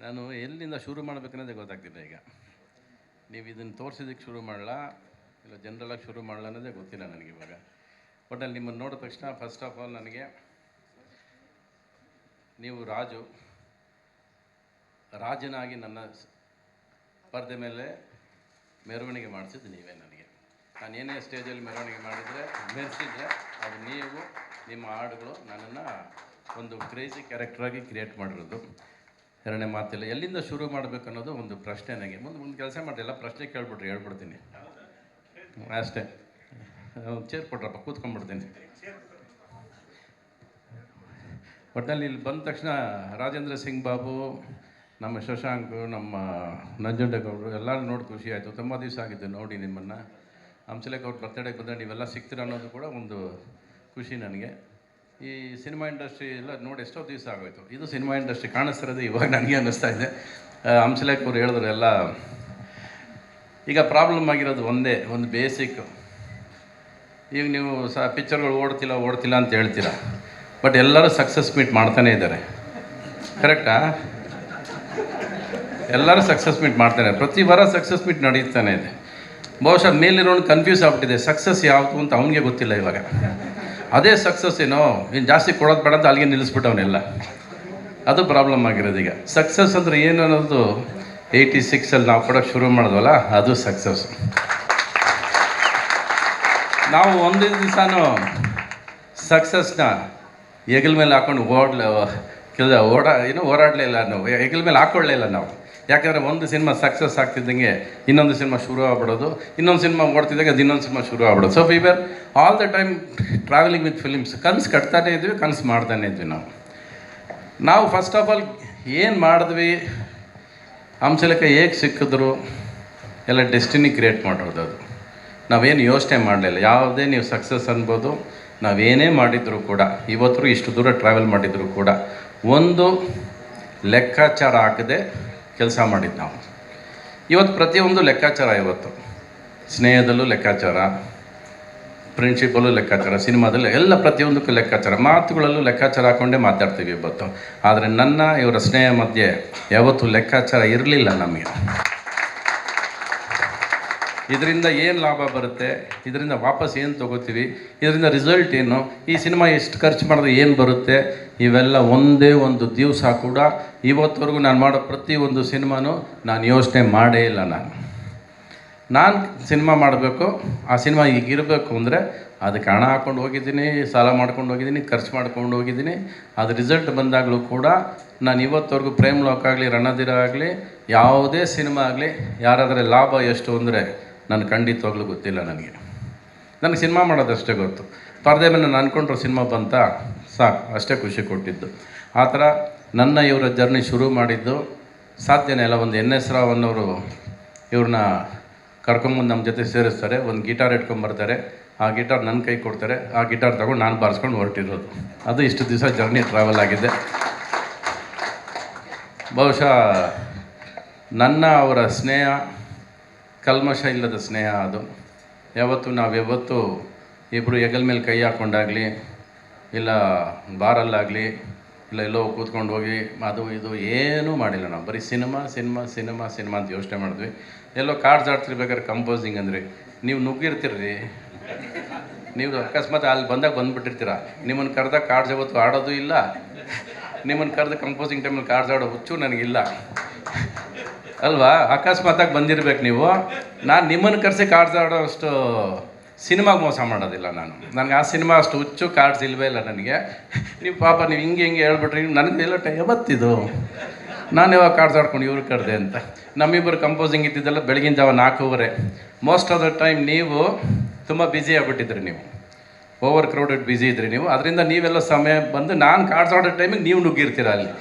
ನಾನು ಎಲ್ಲಿಂದ ಶುರು ಮಾಡಬೇಕನ್ನೋದೇ ಗೊತ್ತಾಗ್ತಿಲ್ಲ ಈಗ. ನೀವು ಇದನ್ನು ತೋರಿಸಿದ್ದಕ್ಕೆ ಶುರು ಮಾಡಲಾ ಇಲ್ಲ ಜನರಲಾಗಿ ಶುರು ಮಾಡಲ ಅನ್ನೋದೇ ಗೊತ್ತಿಲ್ಲ ನನಗಿವಾಗ. ಒಟ್ಟಲ್ಲಿ ನಿಮ್ಮನ್ನು ನೋಡಿದ ತಕ್ಷಣ ಫಸ್ಟ್ ಆಫ್ ಆಲ್ ನನಗೆ ನೀವು ರಾಜನಾಗಿ ನನ್ನ ಪರದೆ ಮೇಲೆ ಮೆರವಣಿಗೆ ಮಾಡಿಸಿದ್ದು ನೀವೇ. ನನಗೆ ನಾನು ಏನೇ ಸ್ಟೇಜಲ್ಲಿ ಮೆರವಣಿಗೆ ಮಾಡಿದರೆ ಮೆರೆಸಿದ್ರೆ ಅದು ನೀವು ನಿಮ್ಮ ಹಾಡುಗಳು ನನ್ನನ್ನು ಒಂದು ಕ್ರೇಜಿ ಕ್ಯಾರೆಕ್ಟ್ರಾಗಿ ಕ್ರಿಯೇಟ್ ಮಾಡಿರೋದು. ಎರಡನೇ ಮಾತಿಲ್ಲ. ಎಲ್ಲಿಂದ ಶುರು ಮಾಡಬೇಕು ಅನ್ನೋದು ಒಂದು ಪ್ರಶ್ನೆ ನನಗೆ. ಮುಂದೆ ಕೆಲಸ ಮಾಡಿ ಎಲ್ಲ ಪ್ರಶ್ನೆ ಕೇಳ್ಬಿಟ್ರಿ, ಹೇಳ್ಬಿಡ್ತೀನಿ ಅಷ್ಟೇ. ಚೇರ್ ಕೊಟ್ರಪ್ಪ, ಕೂತ್ಕೊಂಡ್ಬಿಡ್ತೀನಿ. ಒಟ್ಟಿನಲ್ಲಿ ಇಲ್ಲಿ ಬಂದ ತಕ್ಷಣ ರಾಜೇಂದ್ರ ಸಿಂಗ್ ಬಾಬು, ನಮ್ಮ ಶಶಾಂಕ್, ನಮ್ಮ ನಂಜುಂಡೇಗೌಡರು ಎಲ್ಲರೂ ನೋಡಿ ಖುಷಿ ಆಯಿತು. ತುಂಬ ದಿವಸ ಆಗಿದ್ದು ನೋಡಿ ನಿಮ್ಮನ್ನು. ಹಂಸಲೇಖ ಅವ್ರ ಬರ್ತಡೇಗೆ ಬಂದರೆ ನೀವೆಲ್ಲ ಸಿಗ್ತೀರ ಅನ್ನೋದು ಕೂಡ ಒಂದು ಖುಷಿ ನನಗೆ. ಈ ಸಿನಿಮಾ ಇಂಡಸ್ಟ್ರಿ ಎಲ್ಲ ನೋಡಿ ಎಷ್ಟೋ ದಿವಸ ಆಗೋಯ್ತು. ಇದು ಸಿನಿಮಾ ಇಂಡಸ್ಟ್ರಿ ಕಾಣಿಸ್ತಿರೋದು ಇವಾಗ ನನಗೆ ಅನ್ನಿಸ್ತಾ ಇದೆ. ಹಂಸಲೇಖ ಅವ್ರು ಹೇಳಿದ್ರು ಎಲ್ಲ. ಈಗ ಪ್ರಾಬ್ಲಮ್ ಆಗಿರೋದು ಒಂದೇ, ಒಂದು ಬೇಸಿಕ್. ಈಗ ನೀವು ಪಿಕ್ಚರ್ಗಳು ಓಡ್ತಿಲ್ಲ ಅಂತ ಹೇಳ್ತೀರ, ಬಟ್ ಎಲ್ಲರೂ ಸಕ್ಸಸ್ ಮೀಟ್ ಮಾಡ್ತಾನೇ ಇದ್ದಾರೆ. ಕರೆಕ್ಟಾ? ಎಲ್ಲರೂ ಸಕ್ಸಸ್ ಮೀಟ್ ಮಾಡ್ತಾನೆ, ಪ್ರತಿ ವಾರ ಸಕ್ಸಸ್ ಮೀಟ್ ನಡೀತಾನೆ ಇದೆ. ಬಹುಶಃ ಮೇಲಿರೋನು ಕನ್ಫ್ಯೂಸ್ ಆಗ್ಬಿಟ್ಟಿದೆ, ಸಕ್ಸಸ್ ಯಾವುದು ಅಂತ ಅವನಿಗೆ ಗೊತ್ತಿಲ್ಲ ಇವಾಗ. ಅದೇ ಸಕ್ಸಸ್ ಏನೋ, ಇನ್ನು ಜಾಸ್ತಿ ಕೊಡೋದು ಬೇಡ ಅಂತ ಅಲ್ಲಿಗೆ ನಿಲ್ಲಿಸ್ಬಿಟ್ಟವನೆಲ್ಲ. ಅದು ಪ್ರಾಬ್ಲಮ್ ಆಗಿರೋದು ಈಗ. ಸಕ್ಸಸ್ ಅಂದರೆ ಏನು ಅನ್ನೋದು 86 ನಾವು ಕೊಡೋಕ್ಕೆ ಶುರು ಮಾಡಿದ್ವಲ್ಲ, ಅದು ಸಕ್ಸಸ್. ನಾವು ಒಂದು ದಿವಸನೂ ಸಕ್ಸಸ್ನ ಹೆಗಲ ಮೇಲೆ ಹಾಕೊಂಡು ಓಡಾಡಲೇ ಇಲ್ಲ. ನಾವು ಹೆಗಲ ಮೇಲೆ ಹಾಕ್ಕೊಳ್ಳೇ ಇಲ್ಲ ನಾವು. ಯಾಕಂದರೆ ಒಂದು ಸಿನಿಮಾ ಸಕ್ಸಸ್ ಆಗ್ತಿದ್ದಂಗೆ ಇನ್ನೊಂದು ಸಿನಿಮಾ ಶುರು ಆಗ್ಬಿಡೋದು, ಇನ್ನೊಂದು ಸಿನಿಮಾ ಓಡ್ತಿದ್ದಾಗ ಅದು ಇನ್ನೊಂದು ಸಿನಿಮಾ ಶುರು ಆಗ್ಬಿಡೋದು. So we were all the time travelling with films. ಕನಸು ಕಟ್ತಾನೇ ಇದ್ವಿ, ಕನಸು ಮಾಡ್ತಾನೆ ಇದ್ವಿ ನಾವು ಫಸ್ಟ್ ಆಫ್ ಆಲ್ ಏನು ಮಾಡಿದ್ವಿ, ಹಂಸಲೇಖ ಹೇಗೆ ಸಿಕ್ಕಿದ್ರು ಎಲ್ಲ ಡೆಸ್ಟಿನಿ ಕ್ರಿಯೇಟ್ ಮಾಡಿರೋದು. ಅದು ನಾವೇನು ಯೋಚನೆ ಮಾಡಲಿಲ್ಲ. ಯಾವುದೇ ನೀವು ಸಕ್ಸಸ್ ಅನ್ಬೋದು, ನಾವೇನೇ ಮಾಡಿದರೂ ಕೂಡ, ಇವತ್ತು ಇಷ್ಟು ದೂರ ಟ್ರಾವೆಲ್ ಮಾಡಿದರೂ ಕೂಡ ಒಂದು ಲೆಕ್ಕಾಚಾರ ಹಾಕದೆ ಕೆಲಸ ಮಾಡಿದ್ದು ನಾವು. ಇವತ್ತು ಪ್ರತಿಯೊಂದು ಲೆಕ್ಕಾಚಾರ. ಇವತ್ತು ಸ್ನೇಹದಲ್ಲೂ ಲೆಕ್ಕಾಚಾರ, ಫ್ರೆಂಡ್ಶಿಪ್ಪಲ್ಲೂ ಲೆಕ್ಕಾಚಾರ, ಸಿನಿಮಾದಲ್ಲೂ ಎಲ್ಲ ಪ್ರತಿಯೊಂದಕ್ಕೂ ಲೆಕ್ಕಾಚಾರ, ಮಾತುಗಳಲ್ಲೂ ಲೆಕ್ಕಾಚಾರ ಹಾಕ್ಕೊಂಡೇ ಮಾತಾಡ್ತೀವಿ ಇವತ್ತು. ಆದರೆ ಇವರ ಸ್ನೇಹ ಮಧ್ಯೆ ಯಾವತ್ತೂ ಲೆಕ್ಕಾಚಾರ ಇರಲಿಲ್ಲ ನಮಗೆ. ಇದರಿಂದ ಏನು ಲಾಭ ಬರುತ್ತೆ, ಇದರಿಂದ ವಾಪಸ್ ಏನು ತೊಗೋತೀವಿ, ಇದರಿಂದ ರಿಸಲ್ಟ್ ಏನು, ಈ ಸಿನಿಮಾ ಎಷ್ಟು ಖರ್ಚು ಮಾಡಿದ್ರೆ ಏನು ಬರುತ್ತೆ, ಇವೆಲ್ಲ ಒಂದೇ ಒಂದು ದಿವಸ ಕೂಡ ಇವತ್ತವರೆಗೂ ನಾನು ಮಾಡೋ ಪ್ರತಿಯೊಂದು ಸಿನಿಮಾನೂ ನಾನು ಯೋಚನೆ ಮಾಡೇ ಇಲ್ಲ. ನಾನು ಸಿನಿಮಾ ಮಾಡಬೇಕು, ಆ ಸಿನಿಮಾ ಈಗಿರಬೇಕು ಅಂದರೆ ಅದಕ್ಕೆ ಹಣ ಹಾಕ್ಕೊಂಡು ಹೋಗಿದ್ದೀನಿ, ಸಾಲ ಮಾಡ್ಕೊಂಡು ಹೋಗಿದ್ದೀನಿ, ಖರ್ಚು ಮಾಡ್ಕೊಂಡು ಹೋಗಿದ್ದೀನಿ. ಅದು ರಿಸಲ್ಟ್ ಬಂದಾಗಲೂ ಕೂಡ ನಾನು ಇವತ್ತವರೆಗೂ ಪ್ರೇಮ್ ಲೋಕ ಆಗಲಿ, ರಣಧೀರ ಆಗಲಿ, ಯಾವುದೇ ಸಿನಿಮಾ ಆಗಲಿ, ಯಾರಾದರೆ ಲಾಭ ಎಷ್ಟು ಅಂದರೆ ನನಗೆ ಖಂಡಿತವಾಗ್ಲೂ ಗೊತ್ತಿಲ್ಲ. ನನಗೆ ಸಿನಿಮಾ ಮಾಡೋದಷ್ಟೇ ಗೊತ್ತು. ಪರದೆ ಮೇಲೆ ನಾನು ಅಂದ್ಕೊಂಡ್ರೆ ಸಿನಿಮಾ ಬಂತ ಸಾಕು, ಅಷ್ಟೇ ಖುಷಿ ಕೊಟ್ಟಿದ್ದು. ಆ ಥರ ಇವರ ಜರ್ನಿ ಶುರು ಮಾಡಿದ್ದು ಸಾಧ್ಯನೇ ಇಲ್ಲ. ಒಂದು NS ರಾವ್ ಅನ್ನೋರು ಇವ್ರನ್ನ ಕರ್ಕೊಂಬಂದು ನಮ್ಮ ಜೊತೆ ಸೇರಿಸ್ತಾರೆ. ಒಂದು ಗಿಟಾರ್ ಇಟ್ಕೊಂಬರ್ತಾರೆ, ಆ ಗಿಟಾರ್ ನನ್ನ ಕೈ ಕೊಡ್ತಾರೆ, ಆ ಗಿಟಾರ್ ತಗೊಂಡು ನಾನು ಬಾರಿಸ್ಕೊಂಡು ಹೊರಟಿರೋದು. ಅದು ಇಷ್ಟು ದಿವಸ ಜರ್ನಿ ಟ್ರಾವೆಲ್ ಆಗಿದೆ. ಬಹುಶಃ ಅವರ ಸ್ನೇಹ ಕಲ್ಮಶ ಇಲ್ಲದ ಸ್ನೇಹ. ಅದು ನಾವ್ಯಾವತ್ತೂ ಇಬ್ಬರು ಹೆಗಲ ಮೇಲೆ ಕೈ ಹಾಕ್ಕೊಂಡಾಗಲಿ, ಇಲ್ಲ ಬಾರಲ್ಲಾಗಲಿ, ಇಲ್ಲ ಎಲ್ಲೋ ಕೂತ್ಕೊಂಡು ಹೋಗಿ ಅದು ಇದು ಏನೂ ಮಾಡಿಲ್ಲ. ನಾವು ಬರೀ ಸಿನಿಮಾ ಅಂತ ಯೋಚನೆ ಮಾಡಿದ್ವಿ. ಎಲ್ಲೋ ಕಾರ್ಡ್ಸ್ ಆಡ್ತಿರ್ಬೇಕಾದ್ರೆ ಕಂಪೋಸಿಂಗ್ ಅಂದರೆ ನೀವು ನುಗ್ಗಿರ್ತೀರಿ, ನೀವು ಅಕಸ್ಮಾತ್ ಅಲ್ಲಿ ಬಂದುಬಿಟ್ಟಿರ್ತೀರ. ನಿಮ್ಮನ್ನು ಕರೆದಾಗ ಕಾರ್ಡ್ಸ್ ಯಾವತ್ತು ಆಡೋದು ಇಲ್ಲ, ನಿಮ್ಮನ್ನು ಕರೆದು ಕಂಪೋಸಿಂಗ್ ಟೈಮಲ್ಲಿ ಕಾರ್ಡ್ಸ್ ಆಡೋ ಹುಚ್ಚು ನನಗಿಲ್ಲ ಅಲ್ವಾ? ಅಕಸ್ಮಾತಾಗಿ ಬಂದಿರ್ಬೇಕು ನೀವು. ನಾನು ನಿಮ್ಮನ್ನು ಕರೆಸಿ ಕಾರ್ಡ್ಸ್ ಆಡೋ ಅಷ್ಟು ಸಿನಿಮಾಗೆ ಮೋಸ ಮಾಡೋದಿಲ್ಲ. ನನಗೆ ಆ ಸಿನಿಮಾ ಅಷ್ಟು ಹುಚ್ಚು ಕಾರ್ಡ್ಸ್ ಇಲ್ಲವೇ ಇಲ್ಲ ನನಗೆ. ನೀವು ಪಾಪ ನೀವು ಹಿಂಗೆ ಹೇಳ್ಬಿಟ್ರಿ, ನನಗೆ ಎಲ್ಲ ಯಾವತ್ತಿದು ನಾನು ಯಾವಾಗ ಕಾರ್ಡ್ಸ್ ಆಡ್ಕೊಂಡು ಇವ್ರು ಕರೆದೆ ಅಂತ. ನಮ್ಮಿಬ್ಬರು ಕಂಪೋಸಿಂಗ್ ಇದ್ದಿದ್ದೆಲ್ಲ ಬೆಳಗಿನ ಜಾವ 4:15. ಮೋಸ್ಟ್ ಆಫ್ ದ ಟೈಮ್ ನೀವು ತುಂಬ ಬ್ಯುಸಿ ಆಗಿಬಿಟ್ಟಿದ್ರಿ, ನೀವು ಓವರ್ ಕ್ರೌಡೆಡ್ ಬ್ಯುಸಿ ಇದ್ರಿ ನೀವು. ಅದರಿಂದ ನೀವೆಲ್ಲ ಸಮಯ ಬಂದು ನಾನು ಕಾರ್ಡ್ಸ್ ಆಡೋ ಟೈಮಿಗೆ ನೀವು ನುಗ್ಗಿರ್ತೀರ ಅಲ್ಲಿ.